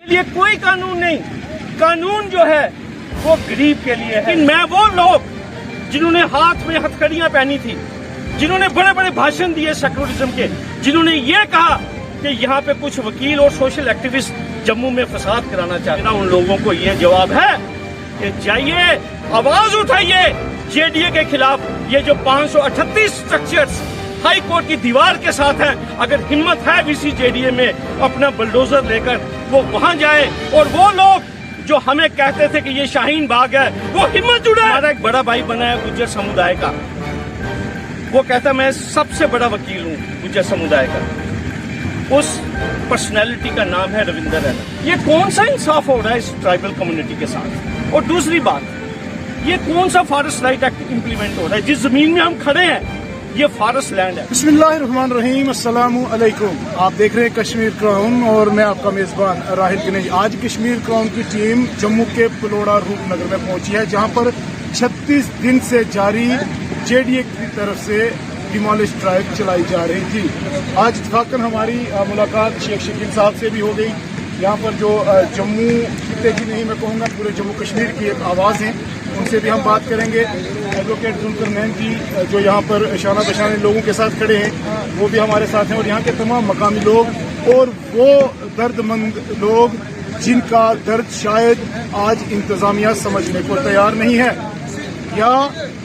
लिए कोई कानून नहीं, कानून जो है वो गरीब के लिए है। मैं वो लोग जिन्होंने हाथ में हथकड़ियां पहनी थी, जिन्होंने बड़े बड़े भाषण दिए सेक्युलरिज्म के, जिन्होंने ये कहा कि यहाँ पे कुछ वकील और सोशल एक्टिविस्ट जम्मू में फसाद कराना चाहते हैं, उन लोगों को ये जवाब है कि जाइए आवाज उठाइए जेडीए के खिलाफ। ये जो 538 स्ट्रक्चर्स हाई कोर्ट की दीवार के साथ है, अगर हिम्मत है बीसी जेडीए में अपना बुलडोजर लेकर वो वहां जाए, और वो लोग जो हमें कहते थे कि ये शाहीन बाग है, वो हिम्मत जुड़ा। हमारा एक बड़ा भाई बना है गुज्जर समुदाय का, वो कहता मैं सबसे बड़ा वकील हूँ गुज्जर समुदाय का, उस पर्सनैलिटी का नाम है रविंदर रैना। ये कौन सा इंसाफ हो रहा है इस ट्राइबल कम्युनिटी के साथ? और दूसरी बात, ये कौन सा फॉरेस्ट राइट एक्ट इम्प्लीमेंट हो रहा है? जिस जमीन में हम खड़े हैं ये फॉरेस्ट लैंड है। बिस्मिल्लाहिर्रहमानिर्रहीम, अस्सलामु अलैकुम। आप देख रहे हैं कश्मीर क्राउन और मैं आपका मेजबान राहिल गनेई। आज कश्मीर क्राउन की टीम जम्मू के पलोड़ा रूपनगर में पहुंची है, जहां पर 36 दिन से जारी जेडीए की तरफ से डिमोलिश ड्राइव चलाई जा रही थी। आज इत्तफाकन हमारी मुलाकात शेख शकील साहब से भी हो गई। यहाँ पर जो जम्मू खित्ते की नहीं, मैं कहूँगा पूरे जम्मू कश्मीर की एक आवाज़ है, उनसे भी हम बात करेंगे। एडवोकेट जुल्फिकार नैन जी जो यहाँ पर शाना बशाने लोगों के साथ खड़े हैं, वो भी हमारे साथ हैं, और यहाँ के तमाम मकामी लोग और वो दर्दमंद लोग जिनका दर्द शायद आज इंतज़ामिया समझने को तैयार नहीं है, या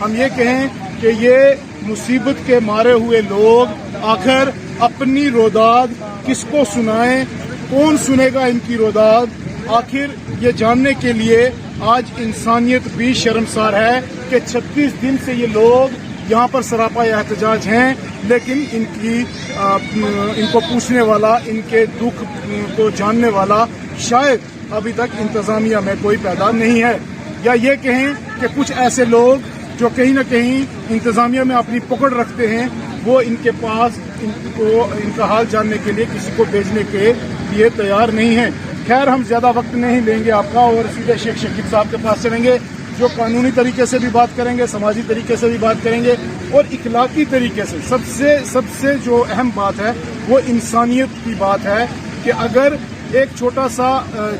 हम ये कहें कि ये मुसीबत के मारे हुए लोग आखिर अपनी रोदाद किसको सुनाएं, कौन सुनेगा इनकी रोदाद। आखिर ये जानने के लिए आज इंसानियत भी शर्मसार है कि 36 दिन से ये लोग यहाँ पर सरापा एहतजाज हैं, लेकिन इनको पूछने वाला, इनके दुख को जानने वाला शायद अभी तक इंतजामिया में कोई पैदा नहीं है। या ये कहें कि कुछ ऐसे लोग जो कहीं न कहीं इंतजामिया में अपनी पकड़ रखते हैं, वो इनके पास इनका हाल जानने के लिए किसी को भेजने के लिए तैयार नहीं है। खैर, हम ज़्यादा वक्त नहीं लेंगे आपका और सीधे शेख शकील साहब के पास चलेंगे, जो कानूनी तरीके से भी बात करेंगे, समाजी तरीके से भी बात करेंगे, और इखलाकी तरीके से सबसे जो अहम बात है वो इंसानियत की बात है कि अगर एक छोटा सा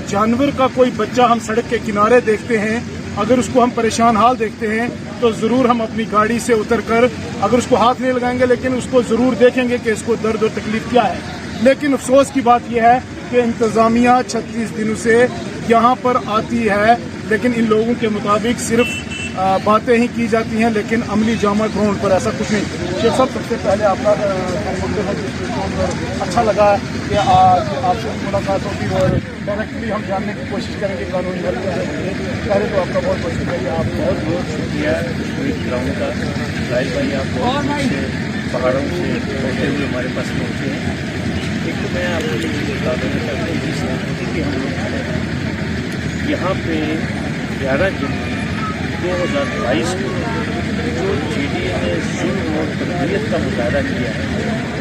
जानवर का कोई बच्चा हम सड़क के किनारे देखते हैं, अगर उसको हम परेशान हाल देखते हैं, तो ज़रूर हम अपनी गाड़ी से उतरकर, अगर उसको हाथ नहीं लगाएंगे, लेकिन उसको ज़रूर देखेंगे कि इसको दर्द और तकलीफ क्या है। लेकिन अफसोस की बात यह है कि इंतज़ामिया 36 दिनों से यहाँ पर आती है, लेकिन इन लोगों के मुताबिक सिर्फ बातें ही की जाती हैं, लेकिन अमली जामा ग्राउंड पर ऐसा कुछ नहीं। शेख साहब, सबसे पहले आपका अच्छा लगा कि आज आपसे मुलाकात होगी और डायरेक्टली हम जानने की कोशिश करेंगे कानूनी हल करने के लिए। पहले तो आपका बहुत बहुत शुक्रिया। आप बहुत शुक्रिया कश्मीर ग्राउंड का। राहिल भाई, आप बहुत पहाड़ों से होते हुए हमारे पास पहुँचे हैं। एक तो मैं आपको ये बता देना चाहता हूँ जिस तरीके के हम लोग यहाँ पे 11 जनवरी 2022 को जो जेडीए ने जुल्म और तकदीर का मुजाहरा किया है,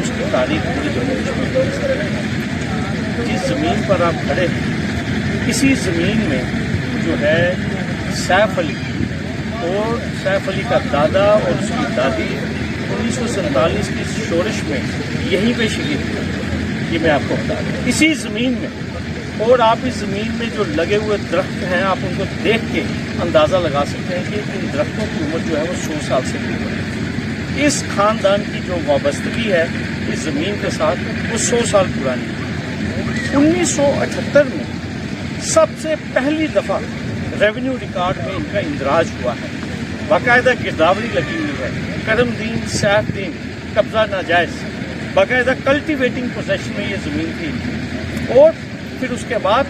उसकी तारीख पूरी जम्मू कश्मीर में। जिस ज़मीन पर आप खड़े हैं, इसी ज़मीन में जो है सैफ अली और सैफ अली का दादा और उसकी दादी 1947 की शोरिश में यहीं पे शहीद हुए। ये मैं आपको बता दूँ, इसी ज़मीन में। और आप इस ज़मीन में जो लगे हुए दरख्त हैं, आप उनको देख के अंदाज़ा लगा सकते हैं कि इन दरख्तों की उम्र जो है वो 100 साल से भी है। इस ख़ानदान की जो वाबस्तगी है इस ज़मीन के साथ, वो 100 साल पुरानी है। 1978 में सबसे पहली दफ़ा रेवेन्यू रिकॉर्ड में इनका इंदराज हुआ है। बाकायदा गिरदावरी लगी हुई है, करमदीन सैफदीन कब्ज़ा नाजायज़, बाकायदा कल्टिवेटिंग पोजेशन में ये ज़मीन थी इनकी। और फिर उसके बाद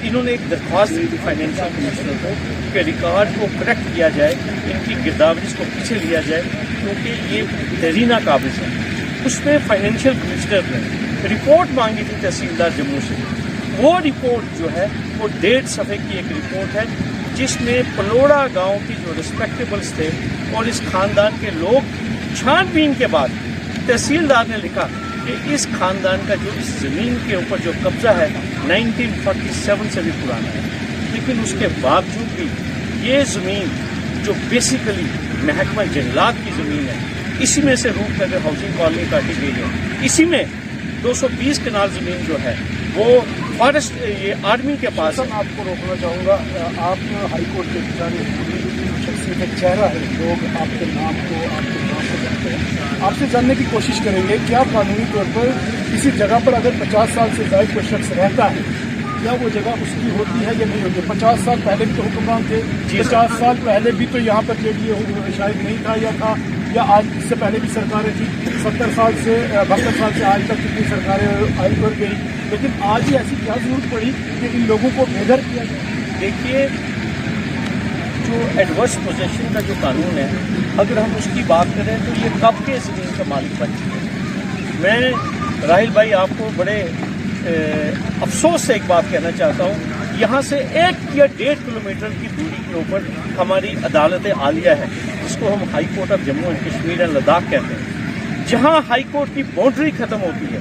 इन्होंने एक दरख्वास्त दी थी फाइनेंशियल कमिश्नर को कि रिकॉर्ड को करेक्ट किया जाए, इनकी गिरदावरी को पीछे लिया जाए, क्योंकि ये देरीना काबिज है। उसमें फाइनेंशियल कमिश्नर ने रिपोर्ट मांगी थी तहसीलदार जम्मू से। वो रिपोर्ट जो है वो 1.5 सफ़े की एक रिपोर्ट है, जिसमें पलोड़ा गांव की जो रिस्पेक्टेबल्स थे और इस खानदान के लोग, छानबीन के बाद तहसीलदार ने लिखा कि इस खानदान का जो इस ज़मीन के ऊपर जो कब्ज़ा है 1947 से भी पुराना है। लेकिन उसके बावजूद भी ये ज़मीन जो बेसिकली महकमा जंगलात की ज़मीन है, इसी में से रूपनगर हाउसिंग कॉलोनी काटी गई है, इसी में 220 कनाल ज़मीन जो है वो फॉरेस्ट ये आर्मी के पास सर है। मैं आपको रोकना चाहूँगा, आप हाई कोर्ट के बेचारे शख्सियत एक चेहरा है, लोग आपके नाम को जानते हैं। आपसे जानने की कोशिश करेंगे क्या कानूनी तौर पर किसी जगह पर अगर 50 साल से ज़ायद कोई शख्स रहता है, क्या वो जगह उसकी होती है या नहीं होती? 50 साल पहले भी तो हुक्मरान थे, 50 साल पहले भी तो यहाँ पर ये शायद नहीं था या आज इससे पहले भी सरकारें थी। 70 साल से 72 साल से आज तक कितनी सरकारें आई कर गई, लेकिन आज ही ऐसी क्या जरूरत पड़ी कि इन लोगों को बेघर किया जाए? देखिए, जो एडवर्स पोजेशन का जो कानून है, अगर हम उसकी बात करें तो ये कब के ज़मीन का मालिक बन चुके हैं। मैं राहिल भाई आपको बड़े अफसोस से एक बात कहना चाहता हूँ, यहाँ से 1 या 1.5 किलोमीटर की दूरी के ऊपर हमारी अदालत आलिया है, जिसको हम high court of Jammu and Kashmir and Ladakh कहते हैं। जहाँ हाई कोर्ट की बाउंड्री खत्म होती है,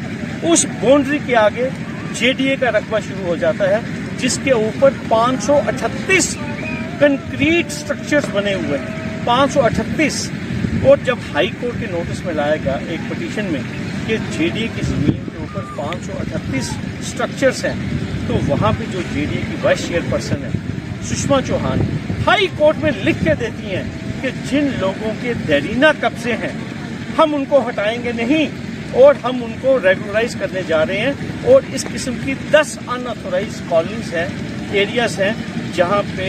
उस बाउंड्री के आगे जेडीए का रकबा शुरू हो जाता है, जिसके ऊपर 538 कंक्रीट स्ट्रक्चर्स बने हुए हैं, 538। और जब हाई कोर्ट के नोटिस में लाया गया एक पिटीशन में कि जेडीए की ज़मीन के ऊपर 538 स्ट्रक्चर्स हैं, तो वहाँ पे जो जेडीए की वाइस चेयरपर्सन है सुषमा चौहान हाई कोर्ट में लिख के देती हैं कि जिन लोगों के देरीना कब्जे हैं हम उनको हटाएंगे नहीं और हम उनको रेगुलराइज करने जा रहे हैं। और इस किस्म की 10 अनऑथोराइज कॉलोनीज हैं, एरियाज हैं, जहाँ पे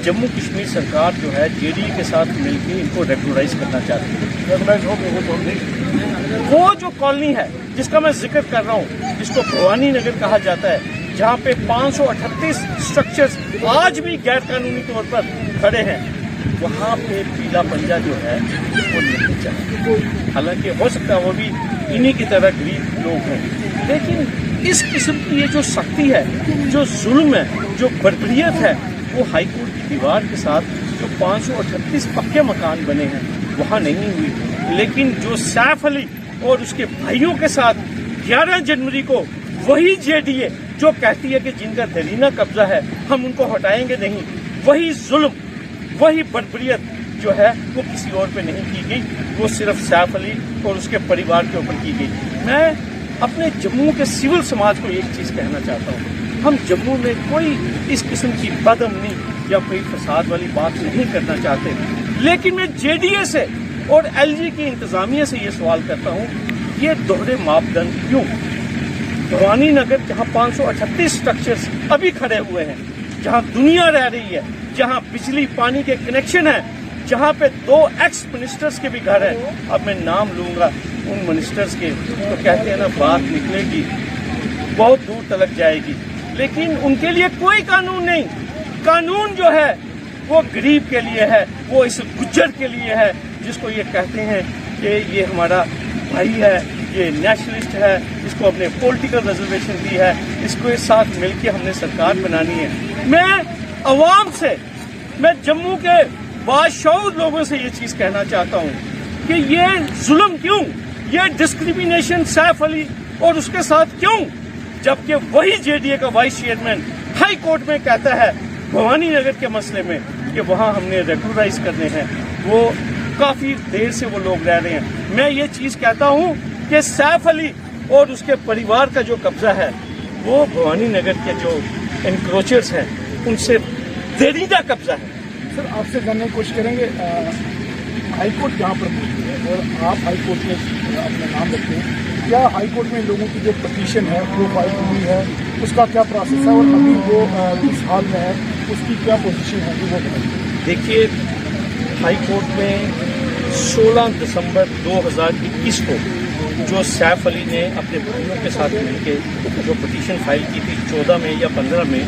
जम्मू कश्मीर सरकार जो है जेडीए के साथ मिलकर इनको रेगुलराइज करना चाहती है। रेगुलाइज हो गए वो तो नहीं। वो जो कॉलोनी है जिसका मैं जिक्र कर रहा हूँ, जिसको भवानी नगर कहा जाता है, जहाँ पे 538 स्ट्रक्चर्स आज भी गैर कानूनी तौर पर खड़े हैं, वहाँ पे पीला पंजा जो है वो नहीं चाहिए। हालांकि हो सकता है वो भी इन्हीं की तरह गरीब लोग हैं, लेकिन इस किस्म की ये जो सख्ती है, जो जुल्म है, जो बर्बरियत है, वो हाई कोर्ट की दीवार के साथ जो 538 पक्के मकान बने हैं वहाँ नहीं हुई। लेकिन जो सैफ अली और उसके भाइयों के साथ 11 जनवरी को वही जेडीए जो कहती है कि जिनका दरीना कब्जा है हम उनको हटाएंगे नहीं, वही जुल्म, वही बर्बरियत जो है वो किसी और पे नहीं की गई, वो सिर्फ सैफ अली और उसके परिवार के ऊपर की गई। मैं अपने जम्मू के सिविल समाज को एक चीज़ कहना चाहता हूँ, हम जम्मू में कोई इस किस्म की बदअमनी या कोई फसाद वाली बात नहीं करना चाहते, लेकिन मैं जेडीए से और एलजी की इंतजामिया से ये सवाल करता हूँ, ये दोहरे मापदंड क्यों? भवानी नगर जहाँ 538 स्ट्रक्चर्स अभी खड़े हुए हैं, जहाँ दुनिया रह रही है, जहाँ बिजली पानी के कनेक्शन है, जहाँ पे 2 एक्स मिनिस्टर्स के भी घर हैं, अब मैं नाम लूँगा उन मिनिस्टर्स के तो कहते हैं ना बात निकलेगी बहुत दूर तलक जाएगी, लेकिन उनके लिए कोई कानून नहीं। कानून जो है वो गरीब के लिए है, वो इस गुज्जर के लिए है जिसको ये कहते हैं कि ये हमारा भाई है, ये नेशनलिस्ट है, इसको अपने पॉलिटिकल रिजर्वेशन दी है, इसको इस साथ मिलके हमने सरकार बनानी है। मैं अवाम से, मैं जम्मू के बाशऊर लोगों से ये चीज़ कहना चाहता हूँ कि ये जुल्म क्यों, ये डिस्क्रिमिनेशन सैफ अली और उसके साथ क्यों, जबकि वही जेडीए का वाइस चेयरमैन हाई कोर्ट में कहता है भवानी नगर के मसले में कि वहाँ हमने रेगुलराइज करने हैं, वो काफ़ी देर से वो लोग रह रहे हैं। मैं ये चीज़ कहता हूँ कि सैफ अली और उसके परिवार का जो कब्जा है वो भवानी नगर के जो एनक्रोचर्स हैं उनसे दरीदा कब्जा है। सर आपसे जानने की कोशिश करेंगे, हाई कोर्ट यहाँ पर पहुंची है और आप हाई कोर्ट में अपना नाम रखते हैं, क्या हाई कोर्ट में लोगों की जो पिटीशन है वो फाइल हुई है, उसका क्या प्रोसेस है और अभी वो किस हाल में है, उसकी क्या पोजीशन है वो बताइए। देखिए, हाई कोर्ट में 16 दिसंबर 2021 को जो सैफ अली ने अपने भाइयों के साथ मिलकर जो पिटीशन फाइल की थी 14 में या 15 में,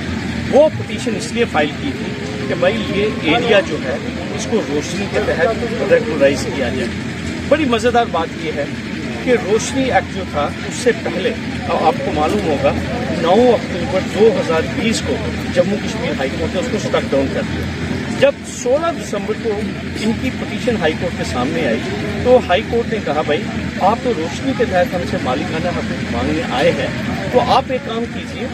वो पिटीशन इसलिए फाइल की थी कि भाई ये एरिया जो है इसको रोशनी के तहत रेगुलराइज किया जाए। बड़ी मज़ेदार बात ये है कि रोशनी एक्ट जो था उससे पहले आपको मालूम होगा 9 अक्टूबर 2020 को जम्मू कश्मीर हाई कोर्ट ने उसको स्ट्रक डाउन कर दिया। जब 16 दिसंबर को इनकी पिटीशन हाई कोर्ट के सामने आई तो हाई कोर्ट ने कहा भाई आप तो रोशनी के तहत हमसे मालिकाना हक मांगने आए हैं, तो आप एक काम कीजिए,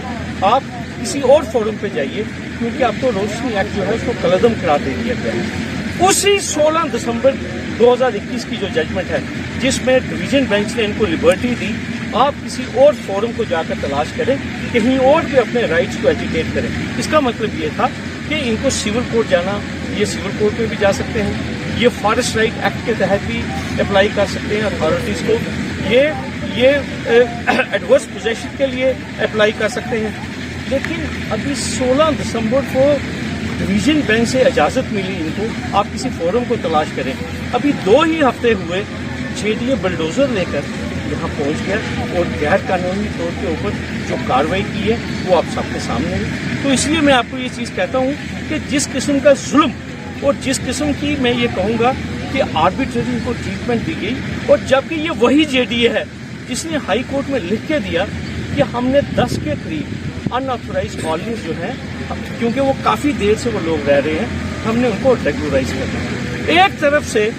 आप किसी और फोरम पे जाइए, क्योंकि आपको रोशनी एक्ट जो है उसको कलअदम करार दे दिया गया है। उसी 16 दिसंबर 2021 की जो जजमेंट है जिसमें डिवीजन बेंच ने इनको लिबर्टी दी, आप किसी और फोरम को जाकर तलाश करें, कहीं और भी अपने राइट्स को एजिटेट करें। इसका मतलब ये था कि इनको सिविल कोर्ट जाना, ये सिविल कोर्ट में भी जा सकते हैं, ये फॉरेस्ट राइट एक्ट के तहत भी अप्लाई कर सकते हैं अथॉरिटीज़ को, ये एडवर्स पोजेशन के लिए अप्लाई कर सकते हैं। लेकिन अभी 16 दिसंबर को डिवीजन बेंच से इजाज़त मिली इनको, आप किसी फोरम को तलाश करें। अभी 2 ही हफ्ते हुए जेडीए बुलडोजर लेकर यहाँ पहुँच गया और गैर कानूनी तौर के ऊपर जो कार्रवाई की है वो आप सबके सामने है। तो इसलिए मैं आपको ये चीज़ कहता हूँ कि जिस किस्म का जुल्म और जिस किस्म की मैं ये कहूँगा कि आर्बिट्रेरी इनको ट्रीटमेंट दी गई, और जबकि ये वही जेडीए है जिसने हाई कोर्ट में लिख के दिया कि हमने 10 के करीब अनऑथोराइज कॉलोनीज जो हैं, क्योंकि वो काफ़ी देर से वो लोग रह रहे हैं, हमने उनको रेगुलराइज करना है। एक तरफ से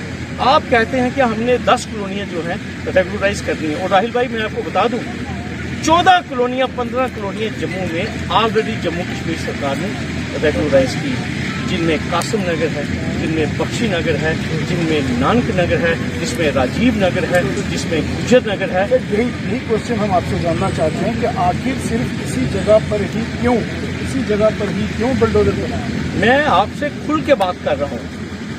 आप कहते हैं कि हमने 10 कॉलोनियाँ जो हैं रेगुलराइज करनी है, और राहिल भाई मैं आपको बता दूं 14 कॉलोनियाँ 15 कॉलोनियाँ जम्मू में ऑलरेडी जम्मू कश्मीर सरकार ने रेगुलराइज की, जिनमें कासिम नगर है, जिनमें बख्शी नगर है, जिनमें नानक नगर है, जिसमें राजीव नगर है, जिसमें गुजर नगर है। यही क्वेश्चन हम आपसे जानना चाहते हैं कि आखिर सिर्फ इसी जगह पर ही क्यों बुलडोजर बनाया? मैं आपसे खुल के बात कर रहा हूँ,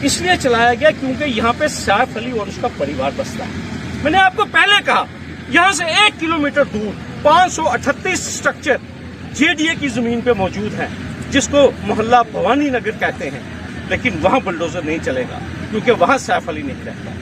इसलिए चलाया गया क्योंकि यहाँ पे सैफ अली और उसका परिवार बसता है। मैंने आपको पहले कहा यहाँ से 1 किलोमीटर दूर 538 स्ट्रक्चर जेडीए की जमीन पे मौजूद हैं, जिसको मोहल्ला भवानी नगर कहते हैं, लेकिन वहाँ बुलडोजर नहीं चलेगा क्योंकि वहाँ सैफ अली नहीं रहता।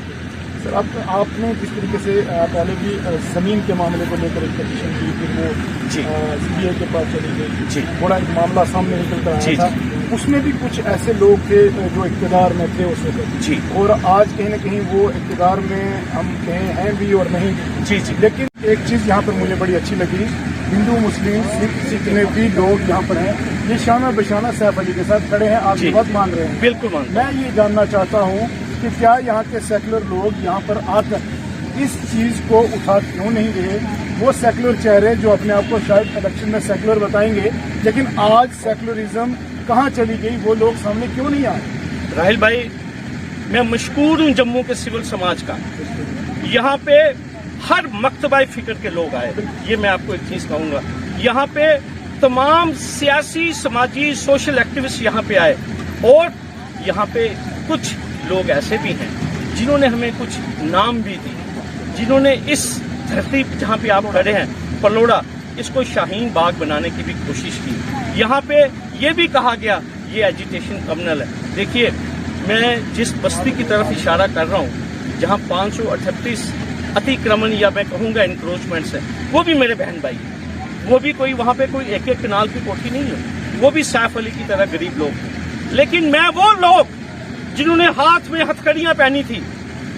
सर आपने जिस तरीके से पहले भी जमीन के मामले को लेकर एक पिटीशन की, फिर वो सीबीआई के पास चली गई, जी, बड़ा एक मामला सामने निकल कर आया था, उसमें भी कुछ ऐसे लोग थे जो इक़्तिदार में थे उस वक्त, जी, और आज कहीं न कहीं वो इक़्तिदार में हम कहें हैं भी और नहीं भी, जी जी। लेकिन एक चीज़ यहाँ पर मुझे बड़ी अच्छी लगी, हिंदू मुस्लिम सिख जितने भी लोग यहाँ पर हैं ये शाना बशाना सैफ अली के साथ खड़े हैं, आपकी बात मान रहे हैं। बिल्कुल मान। मैं ये जानना चाहता हूँ कि क्या यहाँ के सेकुलर लोग यहाँ पर आकर इस चीज़ को उठा क्यों नहीं रहे? वो सेकुलर चेहरे जो अपने आप को शायद इलेक्शन में सेकुलर बताएंगे, लेकिन आज सेकुलरिज्म कहाँ चली गई, वो लोग सामने क्यों नहीं आए? राहिल भाई, मैं मशकूर हूँ जम्मू के सिविल समाज का, यहाँ पे हर मकतबा फिक्र के लोग आए। ये मैं आपको एक चीज़ कहूँगा, यहाँ पे तमाम सियासी समाजी सोशल एक्टिविस्ट यहाँ पे आए, और यहाँ पे कुछ लोग ऐसे भी हैं जिन्होंने हमें कुछ नाम भी दिए, जिन्होंने इस धरती जहाँ पे आप खड़े हैं पलोड़ा, इसको शाहीन बाग बनाने की भी कोशिश की। यहाँ पे ये भी कहा गया ये एजिटेशन कम्युनल है। देखिए, मैं जिस बस्ती की तरफ इशारा कर रहा हूँ जहाँ 538 अतिक्रमण या मैं कहूँगा इंक्रोचमेंट्स है, वो भी मेरे बहन भाई, वो भी कोई वहाँ पे कोई एक कनाल की कोठी नहीं है, वो भी सैफ अली की तरह गरीब लोग हैं। लेकिन मैं वो लोग जिन्होंने हाथ में हथकड़ियां पहनी थी,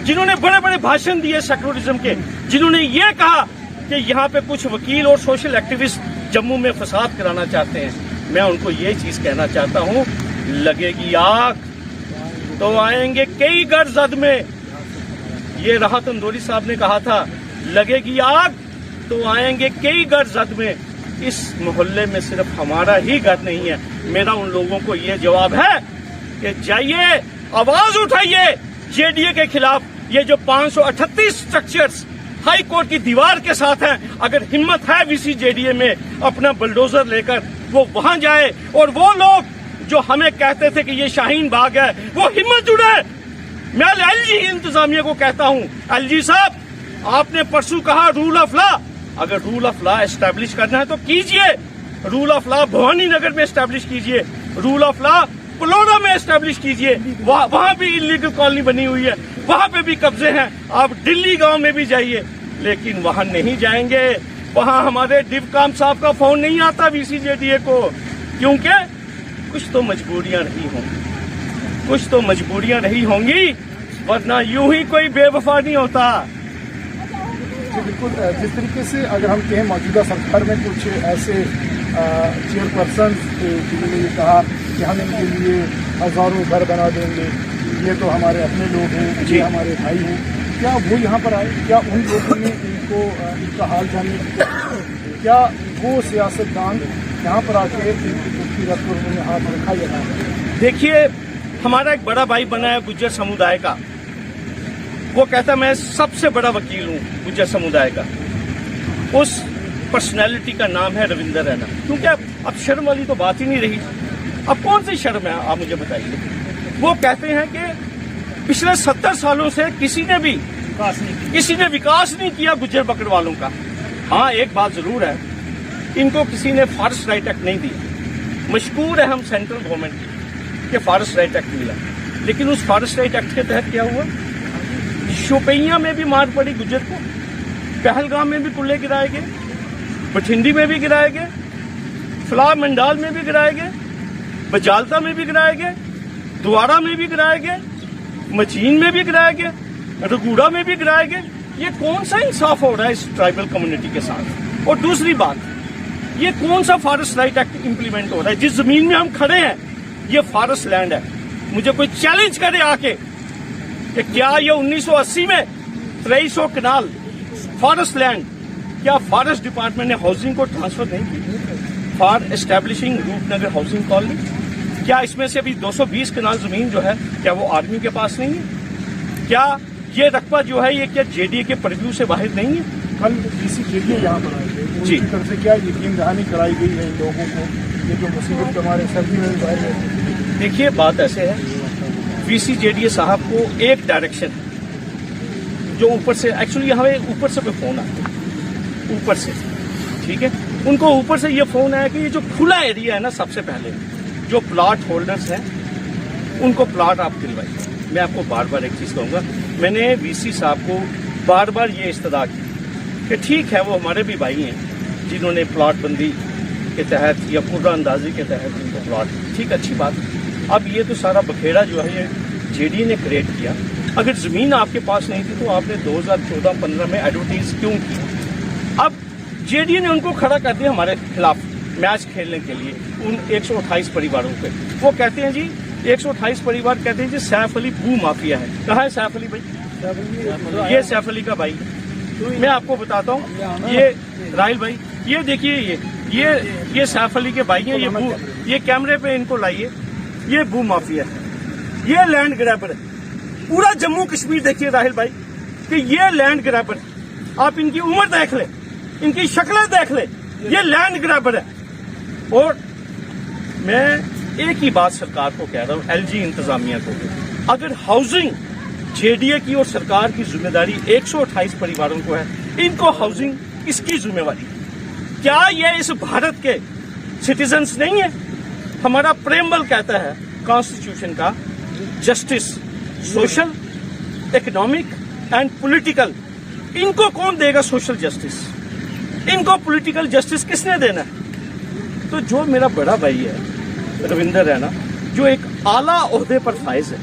जिन्होंने बड़े बड़े भाषण दिए सेकुलरिज्म के, जिन्होंने ये कहा कि यहाँ पे कुछ वकील और सोशल एक्टिविस्ट जम्मू में फसाद कराना चाहते हैं, मैं उनको ये चीज कहना चाहता हूँ, लगेगी आग तो आएंगे कई घर जद में। ये राहत अंदौरी साहब ने कहा था, लगेगी आग तो आएंगे कई घर जद में। इस मोहल्ले में सिर्फ हमारा ही घर नहीं है। मेरा उन लोगों को ये जवाब है कि जाइए आवाज उठाइए जेडीए के खिलाफ। ये जो 538 स्ट्रक्चर्स हाई कोर्ट की दीवार के साथ हैं, अगर हिम्मत है वीसी जेडीए में अपना बुलडोजर लेकर वो वहां जाए, और वो लोग जो हमें कहते थे कि ये शाहीन बाग है, वो हिम्मत जुड़े। मैं एलजी इंतजामिया को कहता हूं, एलजी साहब, आपने परसों कहा रूल ऑफ लॉ, अगर रूल ऑफ लॉ एस्टैब्लिश करना है तो कीजिए, rule of law Bhavani Nagar में एस्टैब्लिश कीजिए, रूल ऑफ लॉ पलोड़ा में एस्टैब्लिश कीजिए। वहां भी इलीगल कॉलोनी बनी हुई है, वहां पे भी कब्जे हैं। आप दिल्ली गांव में भी जाइए, लेकिन वहां नहीं जाएंगे, वहां हमारे डिवकाम साहब का फोन नहीं आता वीसी जेडीए को, क्योंकि कुछ तो मजबूरियां रही होंगी, कुछ तो मजबूरियां रही होंगी, वरना यूं ही कोई बेवफा नहीं होता। बिल्कुल, जिस तरीके से अगर हम कहें मौजूदा सरकार में कुछ ऐसे चेयरपर्सन जिन्होंने ये कहा कि हम इनके लिए हजारों घर बना देंगे, ये तो हमारे अपने लोग हैं, ये हमारे भाई हैं, क्या वो यहाँ पर आए? क्या उन लोगों ने इनको इनका हाल जानने की कोशिश? क्या वो सियासतदान यहाँ पर आके इनकी रखो उन्होंने हाथ रखा या नहीं? देखिए, हमारा एक बड़ा भाई बना है गुज्जर समुदाय का, वो कहता मैं सबसे बड़ा वकील हूँ गुज्जर समुदाय का। उस पर्सनैलिटी का नाम है रविंदर रैना। क्योंकि अब शर्म वाली तो बात ही नहीं रही। अब कौन सी शर्म है, आप मुझे बताइए। वो कहते हैं कि पिछले 70 सालों से किसी ने विकास नहीं किया गुज्जर बकरवालों का। हाँ, एक बात जरूर है, इनको किसी ने फॉरेस्ट राइट एक्ट नहीं दिया। मशकूर है हम सेंट्रल गवर्नमेंट के फॉरेस्ट राइट एक्ट मिला, लेकिन उस फॉरेस्ट राइट एक्ट के तहत क्या हुआ, शोपियां में भी मार पड़ी गुज्जर को, पहलगाम में भी कुल्ले गिराए गए, बठिंडी में भी गिराए गए, फला मंडाल में भी गिराए गए, बजालता में भी गिराए गए, द्वारा में भी गिराए गए, मचीन में भी गिराए गए, रगूड़ा में भी गिराए गए। ये कौन सा इंसाफ हो रहा है इस ट्राइबल कम्युनिटी के साथ? और दूसरी बात, ये कौन सा फॉरेस्ट राइट एक्ट इंप्लीमेंट हो रहा है? जिस जमीन में हम खड़े हैं ये फॉरेस्ट लैंड है। मुझे कोई चैलेंज करे आके कि क्या ये 1980 में 2300 कनाल फॉरेस्ट लैंड, क्या फॉरेस्ट डिपार्टमेंट ने हाउसिंग को ट्रांसफर नहीं की for establishing Rupnagar housing colony? क्या इसमें से अभी 220 कनाल जमीन जो है क्या वो आर्मी के पास नहीं है? क्या ये रकबा जो है ये क्या जेडीए के परव्यू से बाहर नहीं है? कल डीसी जेडीए यहाँ पर आए थे, उनकी तरफ से क्या यकीन दहानी कराई गई है इन लोगों को, ये जो मुसीबत हमारे सर्दी में बाहर है? देखिए, बात ऐसे है, वीसी जेडीए साहब को एक डायरेक्शन है जो ऊपर से, एक्चुअली हमें ऊपर से कोई फोन आता है, ऊपर से, ठीक है, उनको ऊपर से ये फोन आया कि ये जो खुला एरिया है ना, सबसे पहले जो प्लॉट होल्डर्स हैं उनको प्लॉट आप दिलवाइए। मैं आपको बार बार एक चीज कहूंगा, मैंने वीसी साहब को बार बार ये इस्तदा की कि ठीक है, वो हमारे भी भाई हैं जिन्होंने प्लॉट बंदी के तहत या पूरा अंदाजी के तहत उनको प्लॉट, ठीक, अच्छी बात। अब ये तो सारा बखेड़ा जो है ये जेडीए ने क्रिएट किया। अगर जमीन आपके पास नहीं थी तो आपने 2014-15 में एडवर्टाइज क्यों किया? अब जेडीए ने उनको खड़ा कर दिया हमारे खिलाफ मैच खेलने के लिए, उन 128 परिवारों पे। वो कहते हैं जी 128 परिवार कहते हैं जी सैफ अली भू माफिया है। कहाँ है सैफ अली भाई? ये सैफ अली का भाई, मैं आपको बताता हूँ, ये राहिल भाई, ये देखिए, ये सैफ अली के भाई हैं, ये कैमरे पे इनको लाइए, ये भू माफिया है, ये लैंड ग्रैबर है। पूरा जम्मू कश्मीर देखिए राहिल भाई कि ये लैंड ग्रैबर है। आप इनकी उम्र देख ले, इनकी शक्लें देख ले, ये लैंड ग्रैबर है। और मैं एक ही बात सरकार को कह रहा हूँ, एलजी इंतजामिया को, अगर हाउसिंग जेडीए की और सरकार की जिम्मेदारी 128 परिवारों को है, इनको हाउसिंग किसकी जिम्मेवारी? क्या ये इस भारत के सिटीजन्स नहीं है? हमारा प्रेमबल कहता है कॉन्स्टिट्यूशन का, justice social, economic and political. इनको कौन देगा सोशल जस्टिस? इनको पॉलिटिकल जस्टिस किसने देना है? तो जो मेरा बड़ा भाई है रविंदर रैना, जो एक आला ओहदे पर फाइज है,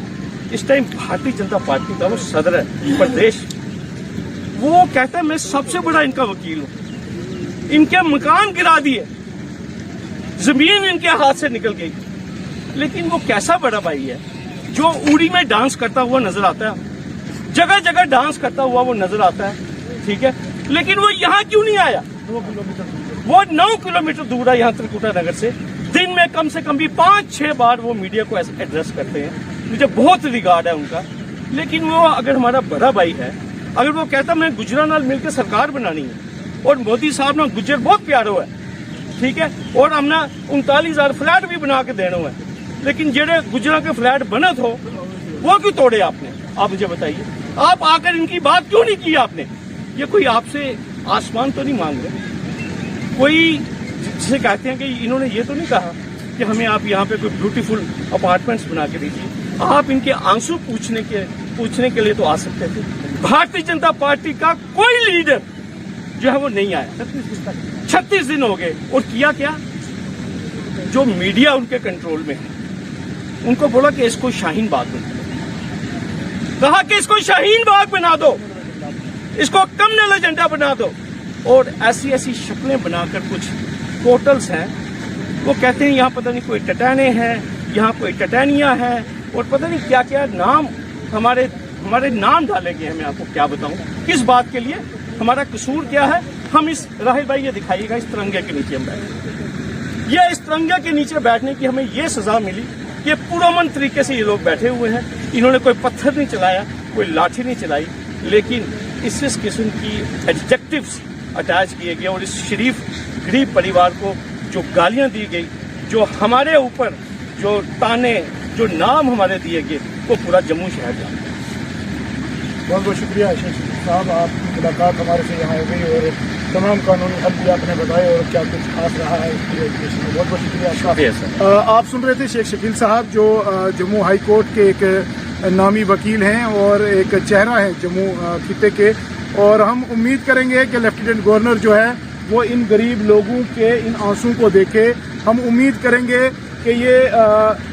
इस टाइम भारतीय जनता पार्टी का वो सदर है प्रदेश, वो कहता है मैं सबसे बड़ा इनका वकील हूं। इनके मकान गिरा दिए, जमीन इनके हाथ से निकल गई, लेकिन वो कैसा बड़ा भाई है जो उड़ी में डांस करता हुआ नजर आता है, जगह जगह डांस करता हुआ वो नजर आता है, ठीक है, लेकिन वो यहाँ क्यों नहीं आया? वो 9 किलोमीटर दूर है यहाँ त्रिकुटा नगर से। दिन में कम से कम भी 5-6 बार वो मीडिया को एड्रेस करते हैं, मुझे बहुत रिगार्ड है उनका। लेकिन वो अगर हमारा बड़ा भाई है, अगर वो कहता मैं गुजरा नाल मिलकर सरकार बनानी है और मोदी साहब ना गुजर बहुत प्यारो है, ठीक है, और हमने 39,000 फ्लैट भी बना के देना है, लेकिन जेडे गुजरा के फ्लैट बने हो वो क्यों तोड़े आपने? आप मुझे बताइए, आप आकर इनकी बात क्यों नहीं की आपने? ये कोई आपसे आसमान तो नहीं मांग रहे, कोई जिसे कहते हैं कि इन्होंने ये तो नहीं कहा कि हमें आप यहाँ पे कोई ब्यूटीफुल अपार्टमेंट्स बना के दीजिए। आप इनके आंसू पूछने के लिए तो आ सकते थे। भारतीय जनता पार्टी का कोई लीडर जो है वो नहीं आया, 36 दिन हो गए, और किया क्या? जो मीडिया उनके कंट्रोल में है उनको बोला कि इसको शाहीन बाग बना दो, कहा कि इसको शाहीन बाग बना दो, इसको कम्युनल एजेंडा बना दो, और ऐसी ऐसी शक्लें बनाकर कुछ पोर्टल्स हैं, वो कहते हैं यहाँ पता नहीं कोई टटाने हैं, यहाँ कोई टटानिया है, और पता नहीं क्या क्या नाम हमारे नाम डाले गए हैं। मैं आपको क्या बताऊं किस बात के लिए, हमारा कसूर क्या है? हम इस राहिल भाई ये दिखाइएगा, इस तिरंगे के नीचे हम बैठे, ये इस तिरंगे के नीचे बैठने की हमें ये सजा मिली। ये पुरअमन तरीके से ये लोग बैठे हुए हैं, इन्होंने कोई पत्थर नहीं चलाया, कोई लाठी नहीं चलाई, लेकिन इस किस्म की एडजेक्टिव्स अटैच किए गए और इस शरीफ गरीब परिवार को जो गालियां दी गई, जो हमारे ऊपर जो ताने, जो नाम हमारे दिए गए, वो पूरा जम्मू शहर जाना। बहुत बहुत शुक्रिया आशीष साहब, आपकी मुलाकात हमारे से यहाँ हो गई और तमाम कानूनी हल भी आपने बताए और क्या कुछ खास रहा है इसकी एजुकेशन में। बहुत बहुत शुक्रिया आपका। आप सुन रहे थे शेख शकील साहब जो जम्मू हाई कोर्ट के एक नामी वकील हैं और एक चेहरा हैं जम्मू खिते के, और हम उम्मीद करेंगे कि लेफ्टिनेंट गवर्नर जो है वो इन गरीब लोगों के इन आंसू को देखे। हम उम्मीद करेंगे कि ये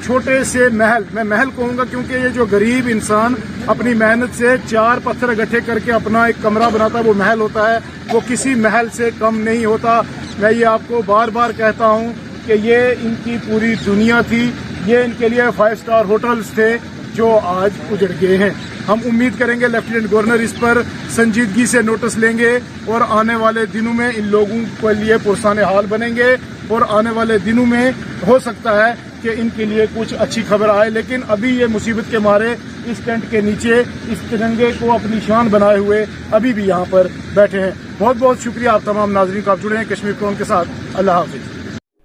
छोटे से महल, मैं महल कहूँगा क्योंकि ये जो गरीब इंसान अपनी मेहनत से 4 पत्थर इकट्ठे करके अपना एक कमरा बनाता है वो महल होता है, वो किसी महल से कम नहीं होता। मैं ये आपको बार बार कहता हूँ कि ये इनकी पूरी दुनिया थी, ये इनके लिए 5 स्टार होटल्स थे जो आज उजड़ गए हैं। हम उम्मीद करेंगे लेफ्टिनेंट गवर्नर इस पर संजीदगी से नोटिस लेंगे और आने वाले दिनों में इन लोगों के लिए पुरसाने हाल बनेंगे और आने वाले दिनों में हो सकता है कि इनके लिए कुछ अच्छी खबर आए। लेकिन अभी ये मुसीबत के मारे इस टेंट के नीचे इस तिरंगे को अपनी शान बनाए हुए अभी भी यहाँ पर बैठे हैं। बहुत बहुत शुक्रिया आप तमाम नाज़रीन का, आप जुड़े हैं कश्मीर क्राउन के साथ। अल्लाह हाफिज।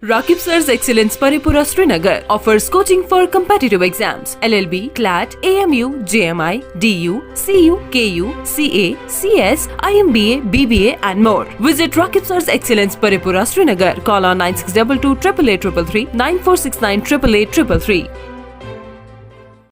Rakib Sir's Excellence Paripura Srinagar offers coaching for competitive exams, LLB, CLAT, AMU, JMI, DU, CU, KU, CA, CS, IMBA, BBA and more. Visit Rakib Sir's Excellence Paripura Srinagar. Call on 9622 888 333 9469 888 333.